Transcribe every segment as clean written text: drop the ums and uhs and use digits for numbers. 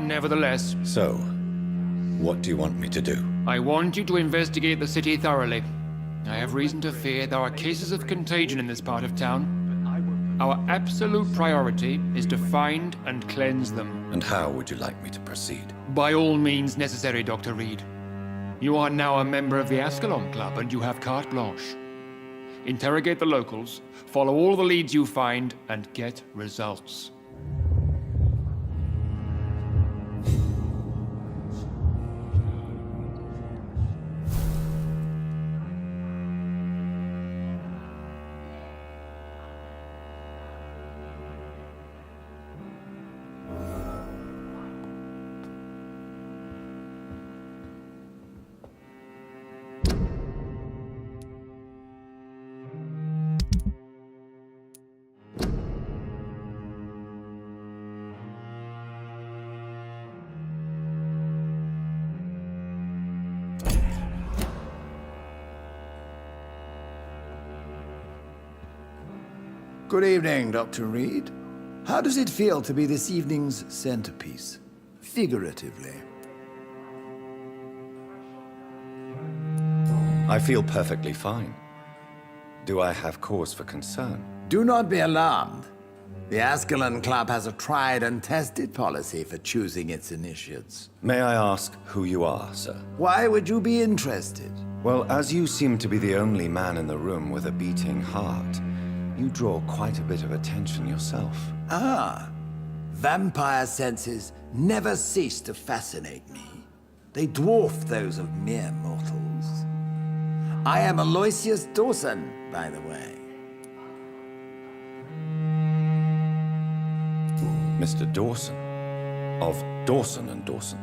nevertheless. So, what do you want me to do? I want you to investigate the city thoroughly. I have reason to fear there are cases of contagion in this part of town. Our absolute priority is to find and cleanse them. And how would you like me to proceed? By all means necessary, Dr. Reed. You are now a member of the Ascalon Club and you have carte blanche. Interrogate the locals, follow all the leads you find, and get results. Good evening, Dr. Reed. How does it feel to be this evening's centerpiece? Figuratively. I feel perfectly fine. Do I have cause for concern? Do not be alarmed. The Ascalon Club has a tried and tested policy for choosing its initiates. May I ask who you are, sir? Why would you be interested? Well, as you seem to be the only man in the room with a beating heart, you draw quite a bit of attention yourself. Ah, vampire senses never cease to fascinate me. They dwarf those of mere mortals. I am Aloysius Dawson, by the way. Mr. Dawson, of Dawson and Dawson,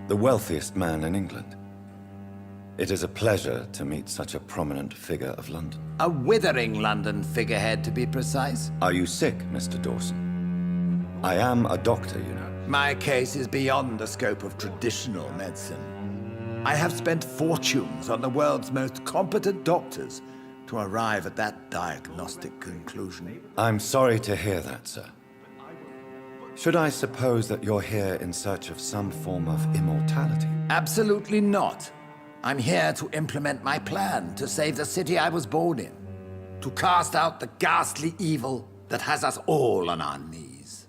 the wealthiest man in England. It is a pleasure to meet such a prominent figure of London. A withering London figurehead, to be precise. Are you sick, Mr. Dawson? I am a doctor, you know. My case is beyond the scope of traditional medicine. I have spent fortunes on the world's most competent doctors to arrive at that diagnostic conclusion. I'm sorry to hear that, sir. Should I suppose that you're here in search of some form of immortality? Absolutely not. I'm here to implement my plan to save the city I was born in. To cast out the ghastly evil that has us all on our knees.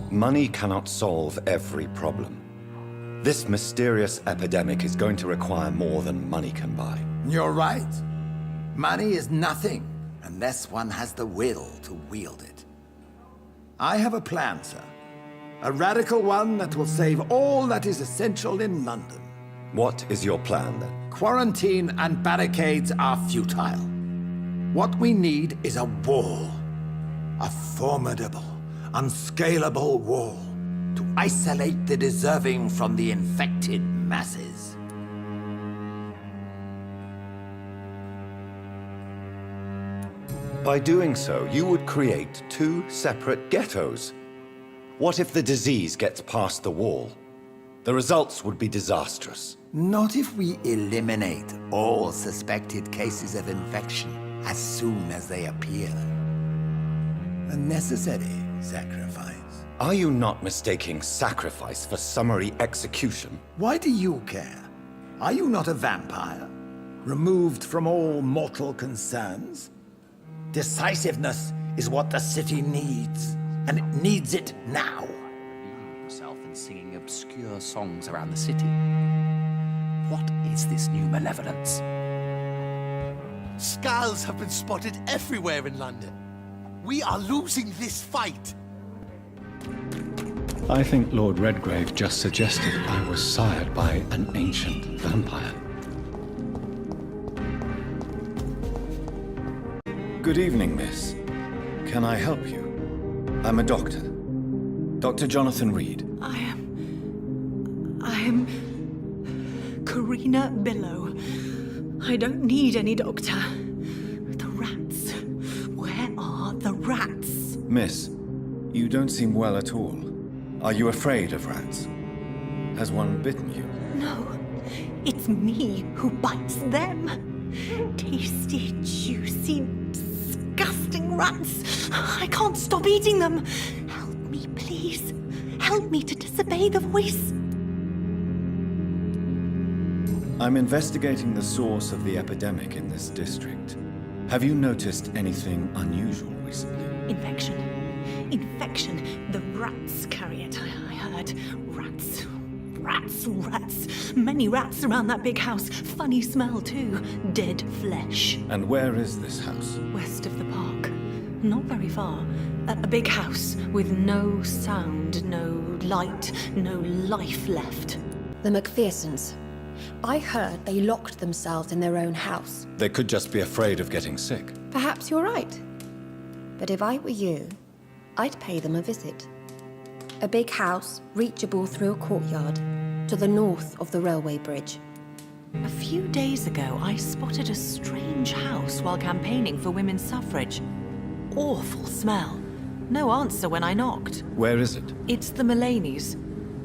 Money cannot solve every problem. This mysterious epidemic is going to require more than money can buy. You're right. Money is nothing unless one has the will to wield it. I have a plan, sir. A radical one that will save all that is essential in London. What is your plan, then? Quarantine and barricades are futile. What we need is a wall. A formidable, unscalable wall to isolate the deserving from the infected masses. By doing so, you would create two separate ghettos. What if the disease gets past the wall? The results would be disastrous. Not if we eliminate all suspected cases of infection as soon as they appear. A necessary sacrifice. Are you not mistaking sacrifice for summary execution? Why do you care? Are you not a vampire? Removed from all mortal concerns? Decisiveness is what the city needs, and it needs it now. Yourself and singing obscure songs around the city. What is this new malevolence? Skulls have been spotted everywhere in London. We are losing this fight. I think Lord Redgrave just suggested I was sired by an ancient vampire. Good evening, miss. Can I help you? I'm a doctor. Dr. Jonathan Reed. I am Karina Billow. I don't need any doctor. The rats. Where are the rats? Miss, you don't seem well at all. Are you afraid of rats? Has one bitten you? No, it's me who bites them. Tasty, juicy, disgusting rats. I can't stop eating them. Help me, please. Help me to disobey the voice. I'm investigating the source of the epidemic in this district. Have you noticed anything unusual recently? Infection. Infection. The rats carry it, I heard. Rats. Rats, rats. Many rats around that big house. Funny smell, too. Dead flesh. And where is this house? West of the park. Not very far. A big house with no sound, no light, no life left. The McPhersons. I heard they locked themselves in their own house. They could just be afraid of getting sick. Perhaps you're right. But if I were you, I'd pay them a visit. A big house, reachable through a courtyard, to the north of the railway bridge. A few days ago, I spotted a strange house while campaigning for women's suffrage. Awful smell. No answer when I knocked. Where is it? It's the Mullaneys,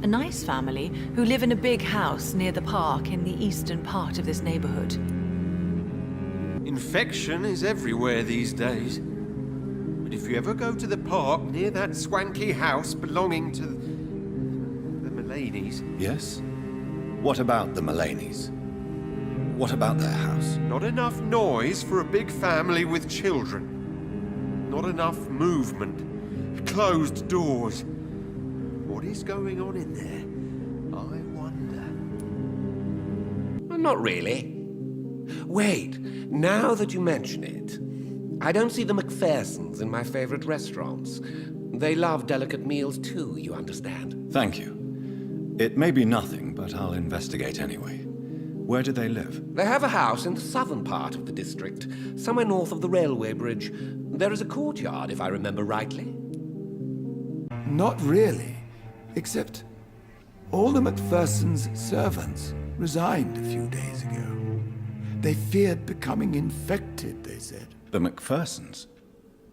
a nice family who live in a big house near the park in the eastern part of this neighborhood. Infection is everywhere these days. But if you ever go to the park near that swanky house belonging to the Mullaneys... Yes? What about the Mullaneys? What about their house? Not enough noise for a big family with children. Not enough movement. Closed doors. What is going on in there? I wonder. Not really. Wait, now that you mention it, I don't see the McPhersons in my favorite restaurants. They love delicate meals too, you understand. Thank you. It may be nothing, but I'll investigate anyway. Where do they live? They have a house in the southern part of the district, somewhere north of the railway bridge. There is a courtyard, if I remember rightly. Not really. Except all the McPhersons' servants resigned a few days ago. They feared becoming infected, they said. The McPhersons?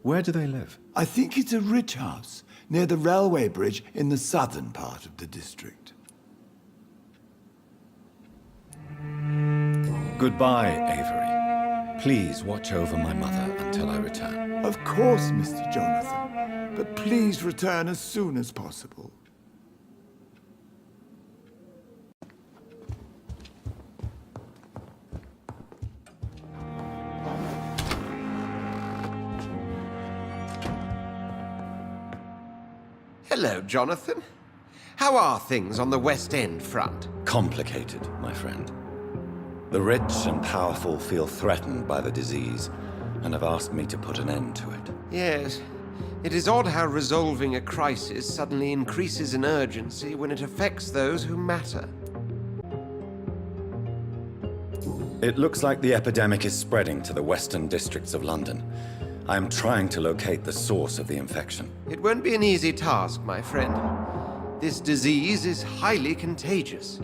Where do they live? I think it's a rich house near the railway bridge in the southern part of the district. Goodbye, Avery. Please watch over my mother until I return. Of course, Mr. Jonathan. But please return as soon as possible. Hello, Jonathan. How are things on the West End front? Complicated, my friend. The rich and powerful feel threatened by the disease and have asked me to put an end to it. Yes. It is odd how resolving a crisis suddenly increases in urgency when it affects those who matter. It looks like the epidemic is spreading to the western districts of London. I am trying to locate the source of the infection. It won't be an easy task, my friend. This disease is highly contagious.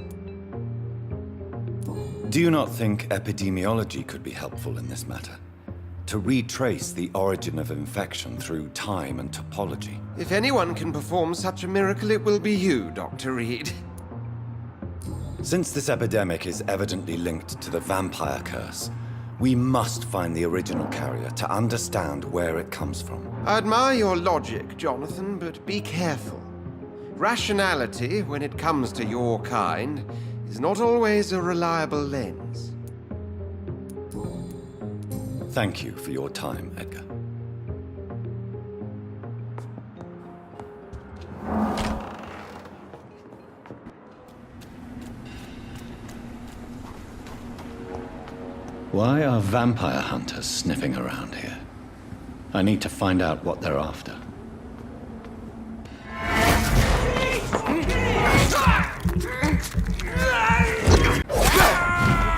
Do you not think epidemiology could be helpful in this matter? To retrace the origin of infection through time and topology? If anyone can perform such a miracle, it will be you, Dr. Reed. Since this epidemic is evidently linked to the vampire curse, we must find the original carrier to understand where it comes from. I admire your logic, Jonathan, but be careful. Rationality, when it comes to your kind, is not always a reliable lens. Thank you for your time, Edgar. Why are vampire hunters sniffing around here? I need to find out what they're after.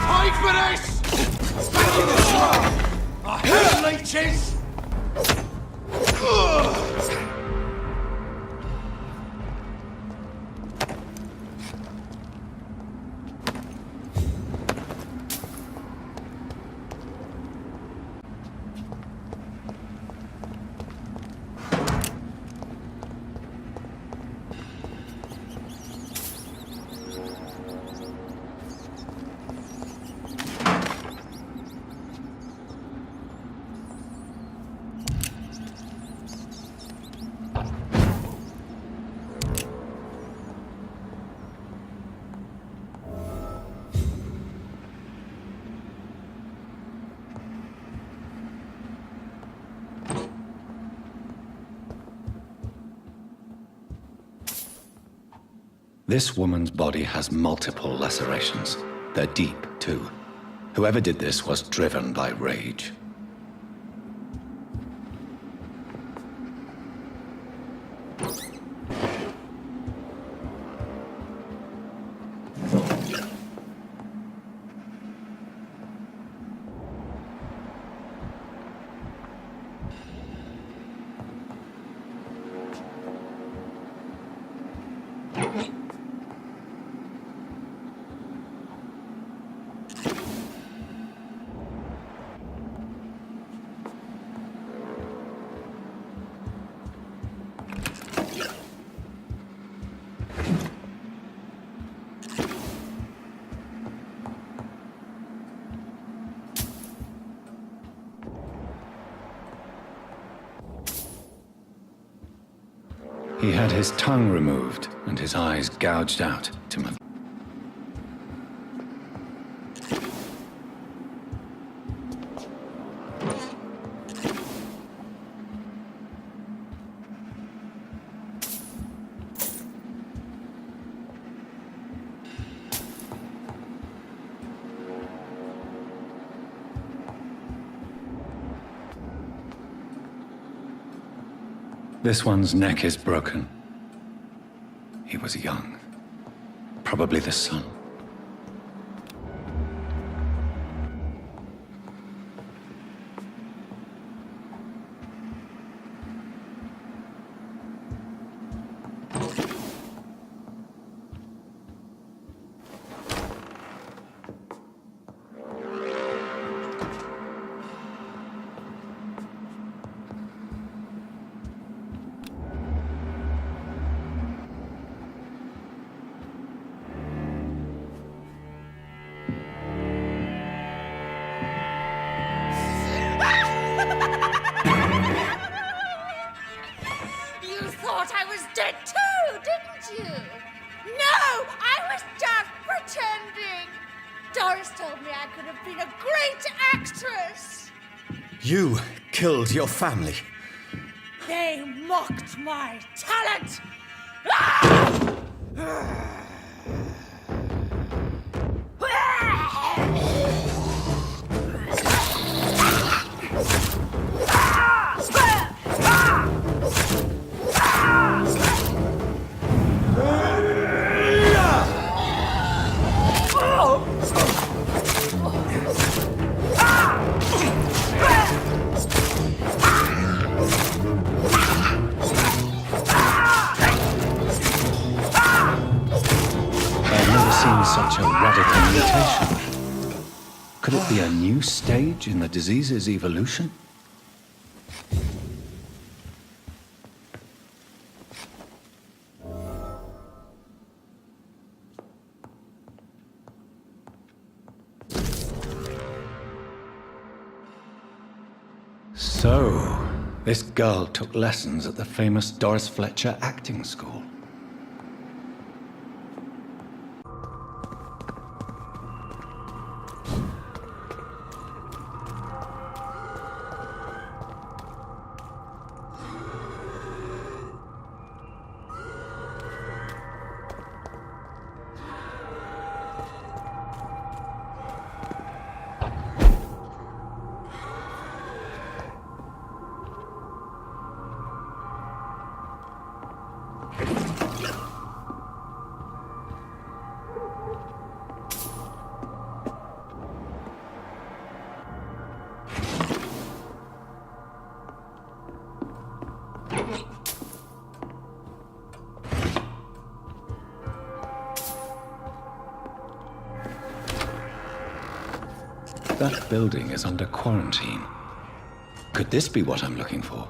Hide for this! Back in the swamp! I hate leeches! This woman's body has multiple lacerations. They're deep, too. Whoever did this was driven by rage. He had his tongue removed and his eyes gouged out to move. This one's neck is broken. He was young. Probably the son. You killed your family. They mocked my talent! Such a radical mutation. Could it be a new stage in the disease's evolution? So, this girl took lessons at the famous Doris Fletcher acting school. That building is under quarantine. Could this be what I'm looking for?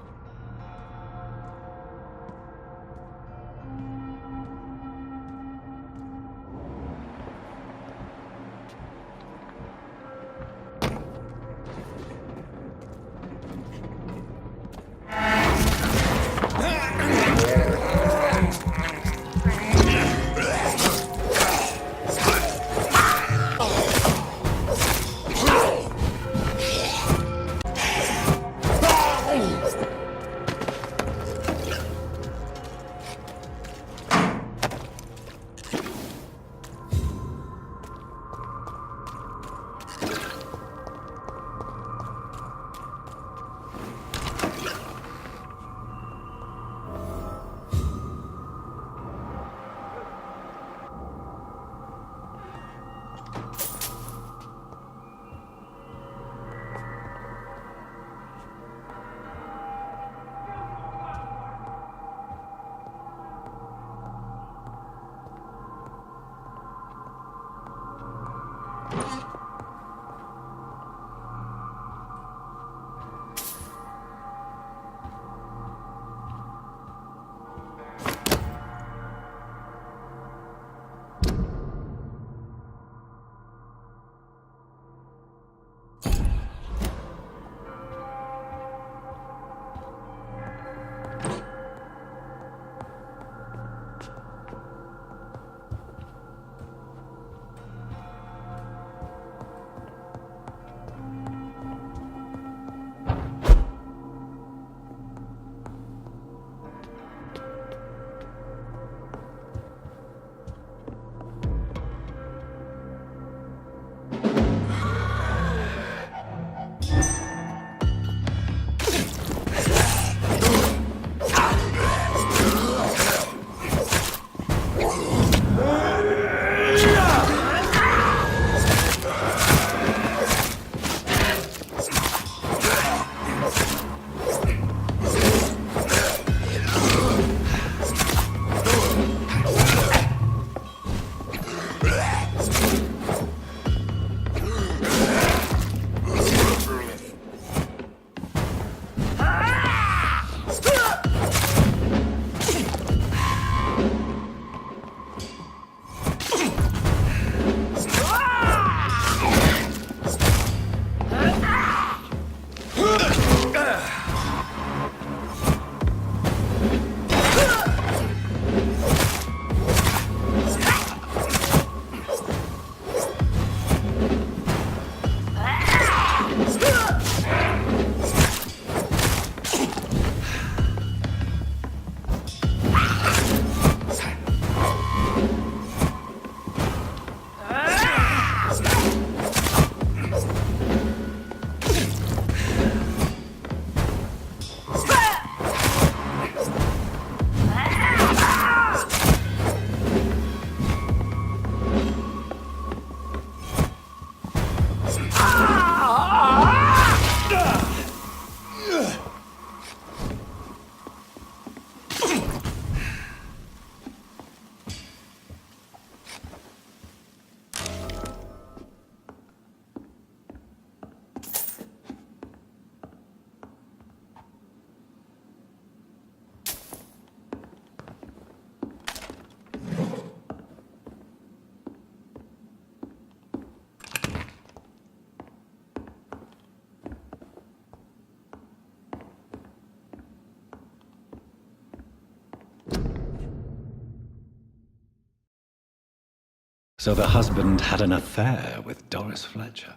So the husband had an affair with Doris Fletcher.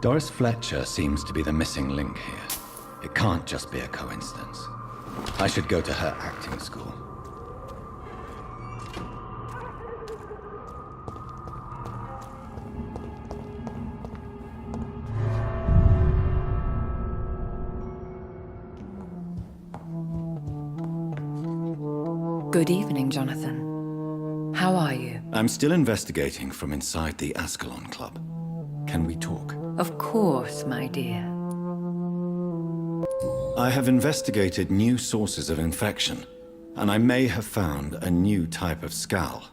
Doris Fletcher seems to be the missing link here. It can't just be a coincidence. I should go to her acting school. Good evening, Jonathan. How are you? I'm still investigating from inside the Ascalon Club. Can we talk? Of course, my dear. I have investigated new sources of infection, and I may have found a new type of skull.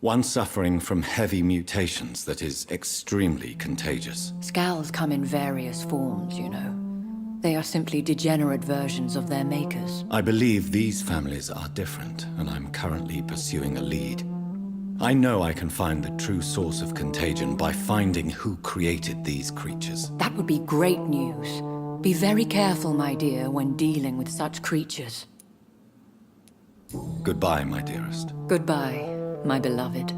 One suffering from heavy mutations that is extremely contagious. Scals come in various forms, you know. They are simply degenerate versions of their makers. I believe these families are different, and I'm currently pursuing a lead. I know I can find the true source of contagion by finding who created these creatures. That would be great news. Be very careful, my dear, when dealing with such creatures. Goodbye, my dearest. Goodbye, my beloved.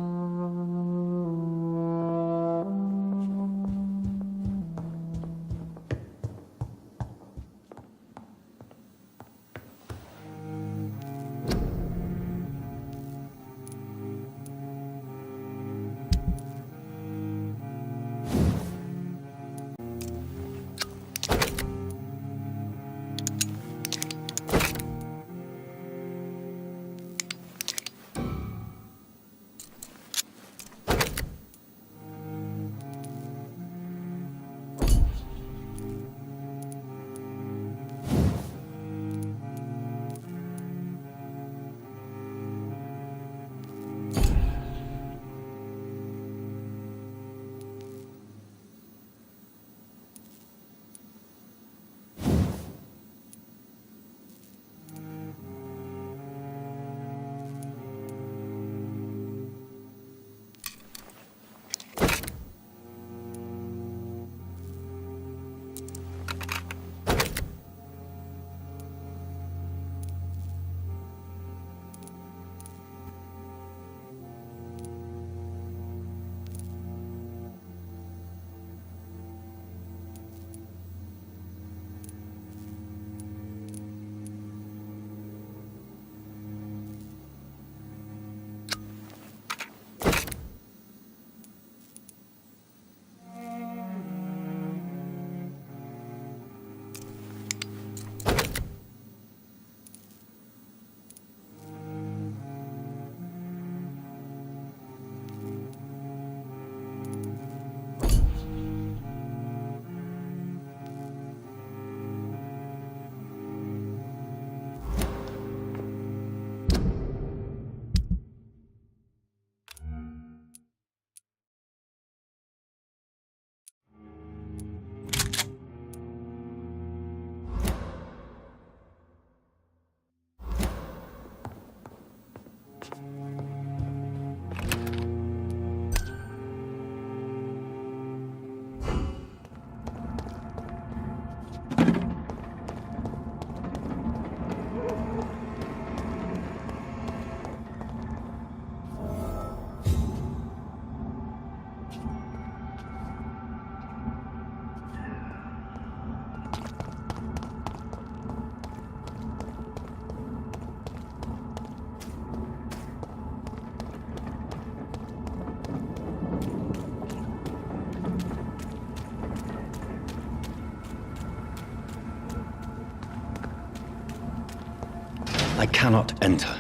I cannot enter.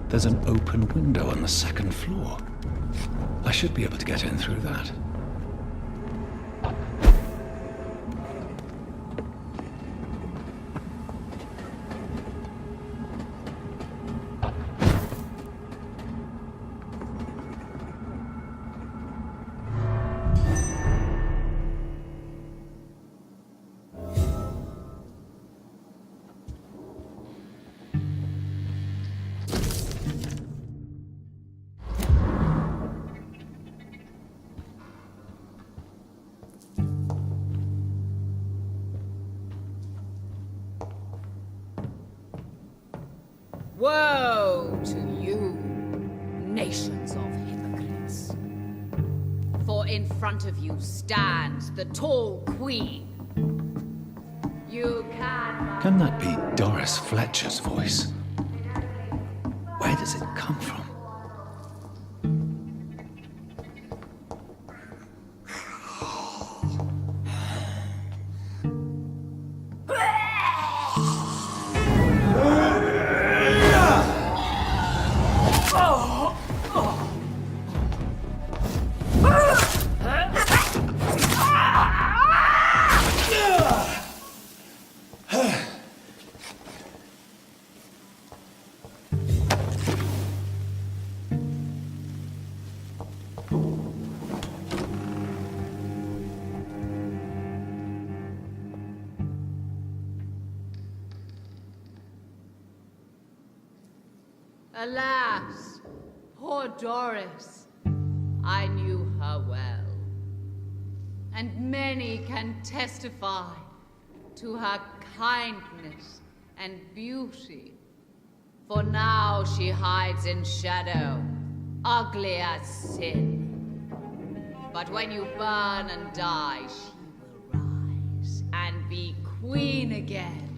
There's an open window on the second floor. I should be able to get in through that. Woe to you, nations of hypocrites. For in front of you stands the tall queen. You Can that be Doris Fletcher's voice? Where does it come from? Alas, poor Doris. I knew her well. And many can testify to her kindness and beauty. For now she hides in shadow, ugly as sin. But when you burn and die, she will rise and be queen again.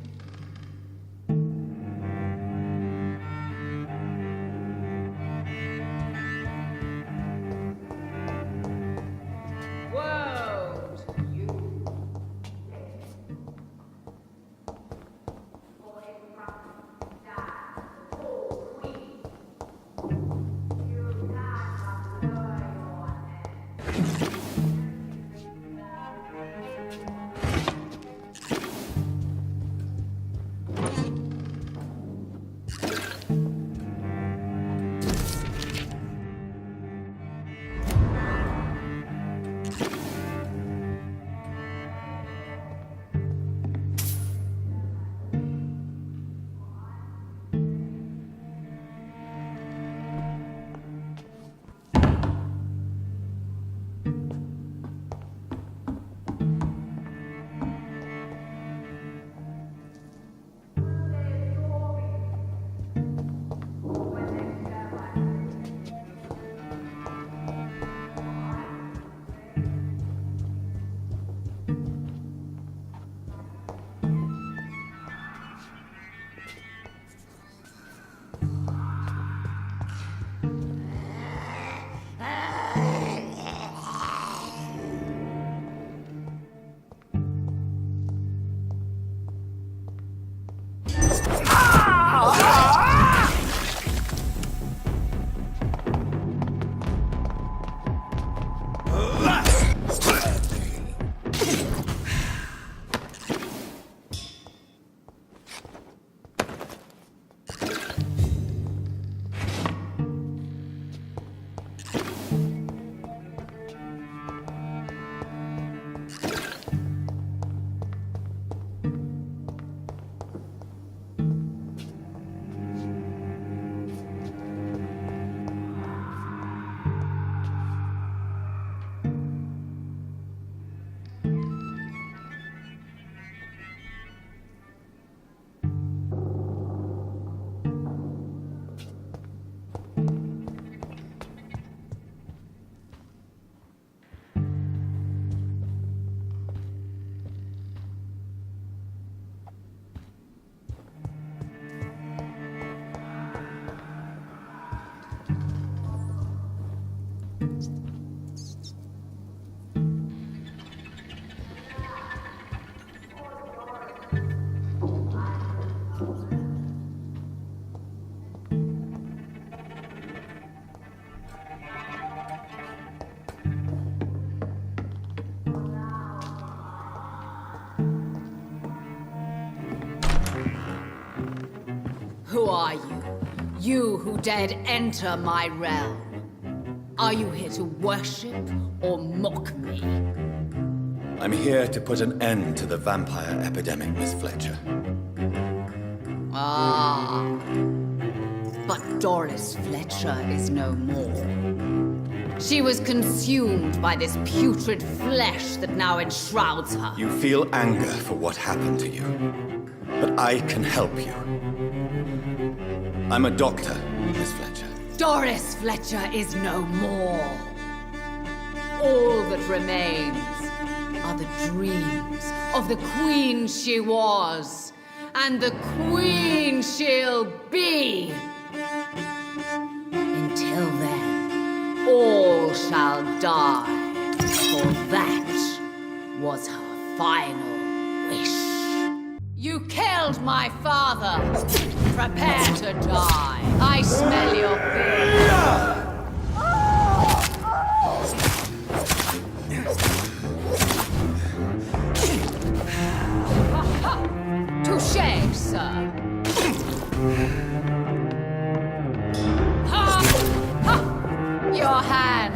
Who are you? You who dared enter my realm. Are you here to worship or mock me? I'm here to put an end to the vampire epidemic, Miss Fletcher. Ah. But Doris Fletcher is no more. She was consumed by this putrid flesh that now enshrouds her. You feel anger for what happened to you, but I can help you. I'm a doctor, Miss Fletcher. Doris Fletcher is no more. All that remains are the dreams of the queen she was, and the queen she'll be. Until then, all shall die, for that was her final wish. You killed my father. Prepare to die. I smell your fear. Touché, sir. Your hand.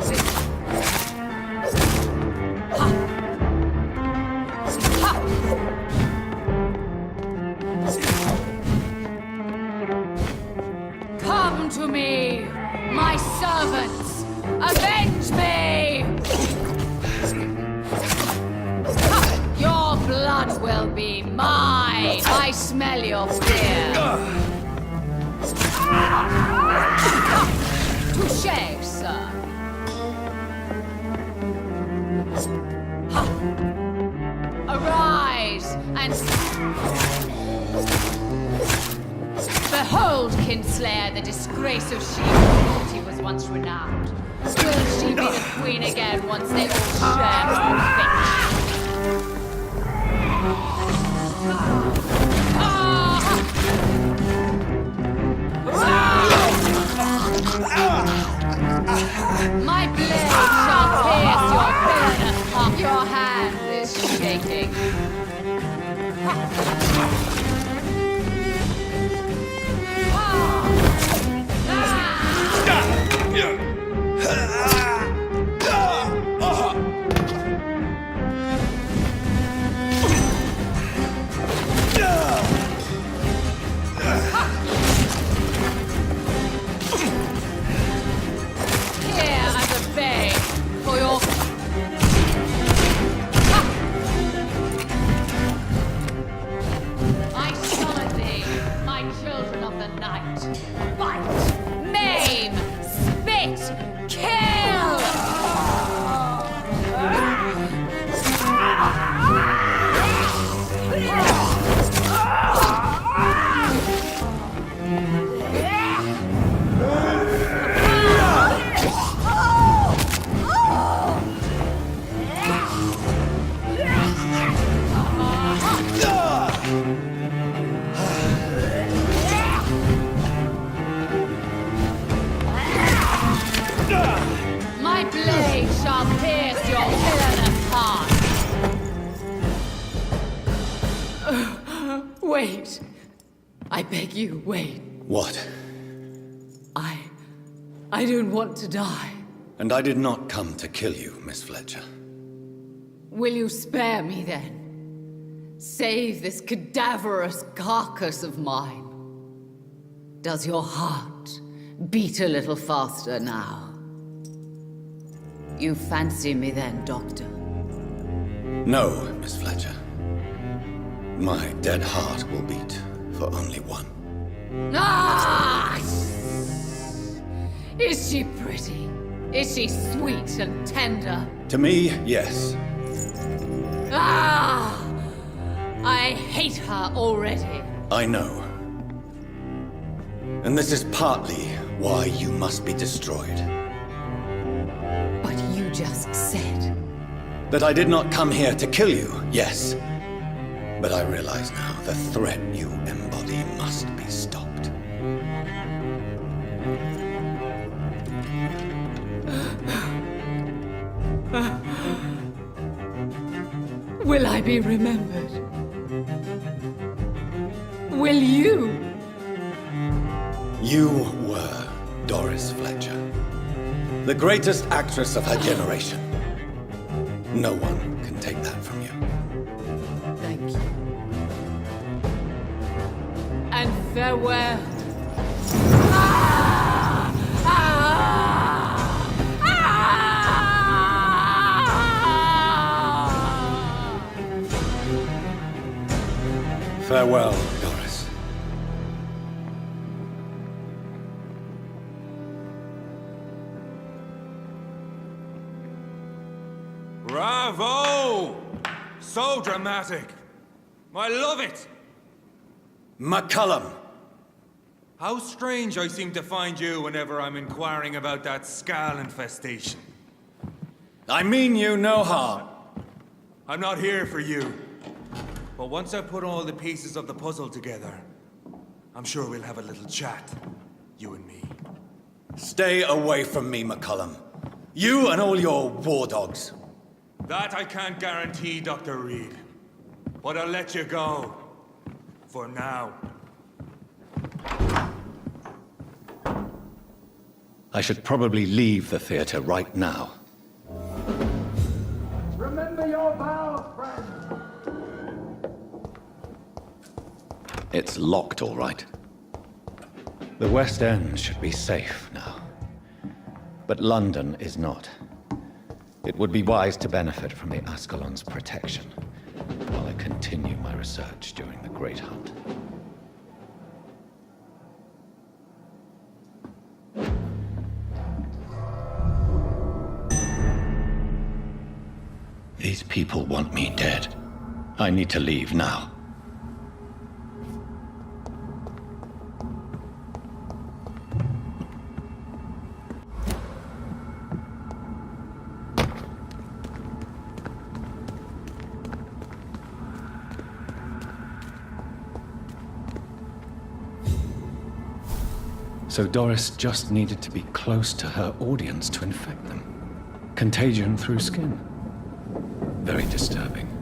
Come to me, my servants. Avenge me. Your blood will be mine. I smell your fear. Touché, sir. Arise and behold, Kinslayer, the disgrace of she who he was once renowned. Will she be the queen again once they all share her fate? My blade shall pierce your villainous heart. Your hand is shaking. Wait. I beg you, wait. What? I don't want to die. And I did not come to kill you, Miss Fletcher. Will you spare me then? Save this cadaverous carcass of mine. Does your heart beat a little faster now? You fancy me then, Doctor? No, Miss Fletcher. My dead heart will beat for only one. Ah! Is she pretty? Is she sweet and tender? To me, yes. Ah! I hate her already. I know. And this is partly why you must be destroyed. But you just said... That I did not come here to kill you, yes. But I realize now the threat you embody must be stopped. Will I be remembered? Will you? You were Doris Fletcher, the greatest actress of her generation. No one can take that from you. Thank you. And farewell. Ah! Ah! Ah! Farewell, Doris. Bravo! So dramatic. I love it. McCullum! How strange I seem to find you whenever I'm inquiring about that Skal infestation. I mean you no harm. I'm not here for you. But once I put all the pieces of the puzzle together, I'm sure we'll have a little chat, you and me. Stay away from me, McCullum. You and all your war dogs. That I can't guarantee, Dr. Reed. But I'll let you go. For now. I should probably leave the theater right now. Remember your vows, friend. It's locked, all right. The West End should be safe now. But London is not. It would be wise to benefit from the Ascalon's protection while I continue my research during the Great Hunt. These people want me dead. I need to leave now. So Doris just needed to be close to her audience to infect them. Contagion through skin. Very disturbing.